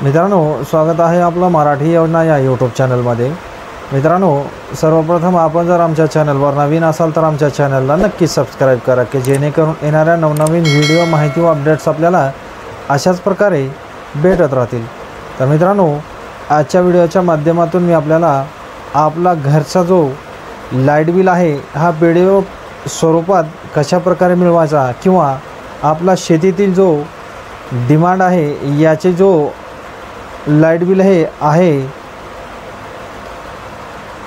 मित्रांनो, स्वागत आहे आपलं मराठी योजना या यूट्यूब चॅनलमध्ये। मित्रांनो, सर्वप्रथम आपण जर आमच्या चॅनलवर नवीन असाल तर आमच्या चॅनलला नक्की सबस्क्राइब करा की जेणेकरून येणाऱ्या नवनवीन व्हिडिओ माहिती व अपडेट्स आपल्याला अशाच प्रकारे भेटत राहतील। तर मित्रांनो, आजच्या व्हिडिओच्या माध्यमातून मी आपल्याला आपला घरचा जो लाईट बिल आहे हा पीडीएफ स्वरूपात कशा प्रकारे मिळवायचा किंवा आपला शेतीतील जो डिमांड आहे याचे जो लाईट बिल हे आहे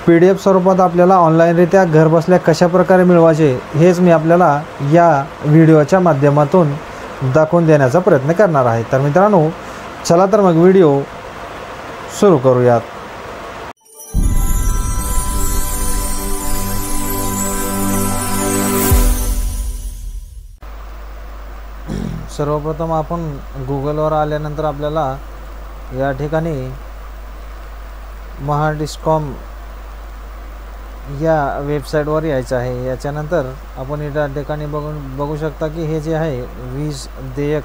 पीडीएफ स्वरूपात आपल्याला ऑनलाईनरित्या घर बसल्या कशा प्रकारे मिळवायचे हेच मी आपल्याला या व्हिडिओच्या माध्यमातून दाखवून देण्याचा प्रयत्न करणार आहे। तर मित्रांनो, चला तर मग व्हिडिओ सुरू करूयात। सर्वप्रथम आपण गूगलवर आल्यानंतर आपल्याला या ठिकाणी महाडिस्कॉम या वेबसाईटवर यायचं आहे। याच्यानंतर आपण या ठिकाणी बघू शकता की हे जे आहे वीज देयक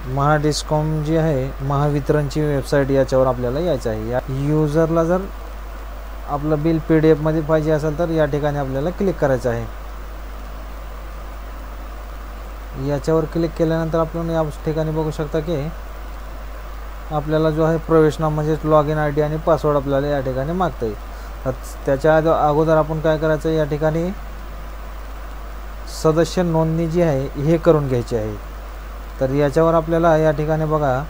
महाडिस्कॉम जी आहे महावितरणची वेबसाईट, याच्यावर आपल्याला यायचं आहे। या युजरला जर आपलं बिल पीडीएफ मध्ये पाहिजे असेल तर या ठिकाणी आपल्याला क्लिक करायचं आहे। याच्यावर क्लिक केल्यानंतर आपण या ठिकाणी बघू शकता की आपल्याला जो आहे प्रवेश नाव म्हणजे लॉगिन आयडी आणि पासवर्ड आपल्याला या ठिकाणी मागते। तर त्याच्या अगोदर आपण काय करायचं, या ठिकाणी सदस्य नोंदणी जी आहे हे करून घ्यायची आहे। तर याच्यावर आपल्याला या ठिकाणी बघा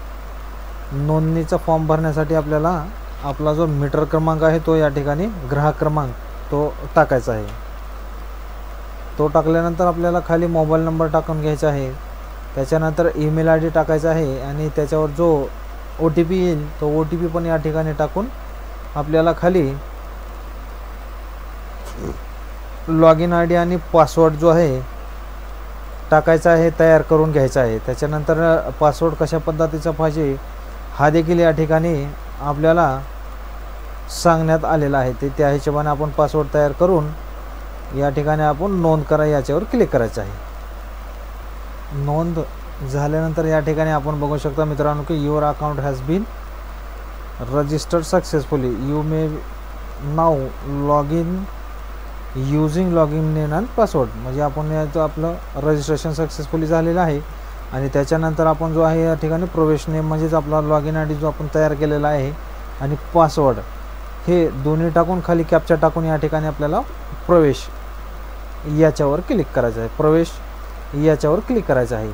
नोंदणीचा फॉर्म भरण्यासाठी आपल्याला आपला जो मीटर क्रमांक आहे तो या ठिकाणी ग्राहक क्रमांक तो टाकायचा आहे। तो टाकल्यानंतर आपल्याला खाली मोबाईल नंबर टाकून घ्यायचा आहे। त्याच्यानंतर ईमेल आयडी टाकायचा आहे आणि त्याच्यावर जो OTP येईल तो OTP पण या ठिकाणी टाकून आपल्याला खाली लॉगिन आयडी आणि पासवर्ड जो आहे टाकायचा आहे, तयार करून घ्यायचा आहे। त्याच्यानंतर पासवर्ड कशा पद्धतीचा पाहिजे हा देखील या ठिकाणी आपल्याला सांगण्यात आलेला आहे। त्या हिशोबाने आपण पासवर्ड तयार करून या ठिकाणी आपण नोंद करा याच्यावर क्लिक करायचं आहे। नोंद झाल्यानंतर या ठिकाणी आपण बघू शकता मित्रांनो की your account has been registered successfully, you may now log in using login name and password, म्हणजे आपण याचं आपलं रजिस्ट्रेशन सक्सेसफुली झालेलं आहे। आणि त्याच्यानंतर आपण जो आहे या ठिकाणी प्रवेश नेम म्हणजेच आपला लॉगिन आयडी जो आपण तयार केलेला आहे आणि पासवर्ड हे दोन्ही टाकून खाली कॅप्चा टाकून या ठिकाणी आपल्याला प्रवेश याच्यावर क्लिक करायचं आहे। प्रवेश याच्यावर क्लिक करायचं आहे।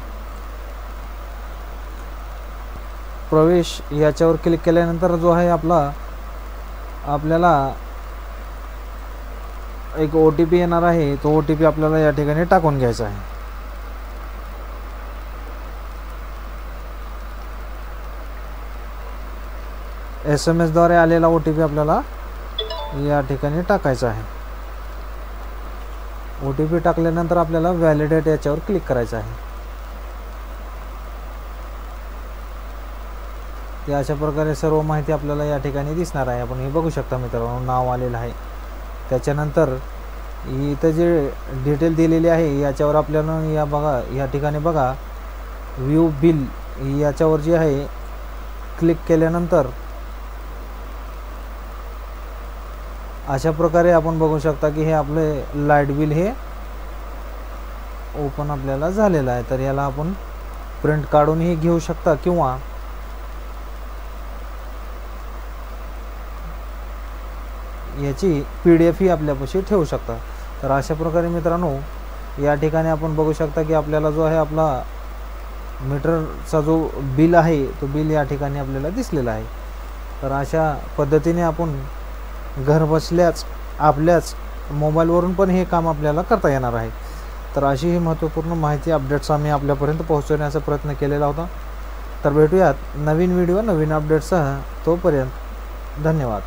प्रवेश याच्यावर क्लिक केल्यानंतर जो आहे आपल्याला एक OTP येणार आहे, तो OTP आपल्याला या ठिकाणी टाकून घ्यायचा आहे। SMS द्वारे आलेला OTP आपल्याला या ठिकाणी टाकायचा आहे। OTP टाकल्यानंतर आपल्याला व्हॅलिडेट याच्यावर क्लिक करायचं आहे। ते अशा प्रकारे सर्व माहिती आपल्याला या ठिकाणी दिसणार आहे। आपण हे बघू शकता मित्रांनो, नाव आलेलं आहे। त्याच्यानंतर इथं जे डिटेल दिलेली आहे याच्यावर आपल्याला या ठिकाणी बघा व्ह्यू बिल याच्यावर जे आहे क्लिक केल्यानंतर अशा प्रकारे आपण बघू शकता की हे आपले लाईट बिल हे ओपन आपल्याला झालेलं आहे। तर याला आपण प्रिंट काढूनही घेऊ शकता किंवा याची PDF ही आपल्यापाशी ठेवू शकता। तर अशा प्रकारे मित्रांनो या ठिकाणी आपण बघू शकता की आपल्याला जो आहे आपला मीटरचा जो बिल आहे तो बिल या ठिकाणी आपल्याला दिसलेला आहे। तर अशा पद्धतीने आपण घर बसल्याच आपल्याच मोबाईलवरून पण हे काम आपल्याला करता येणार आहे। तर अशी ही महत्त्वपूर्ण माहिती अपडेट्स आम्ही आपल्यापर्यंत पोहोचवण्याचा प्रयत्न केलेला होता। तर भेटूयात नवीन व्हिडिओ नवीन अपडेट्ससह, तोपर्यंत धन्यवाद।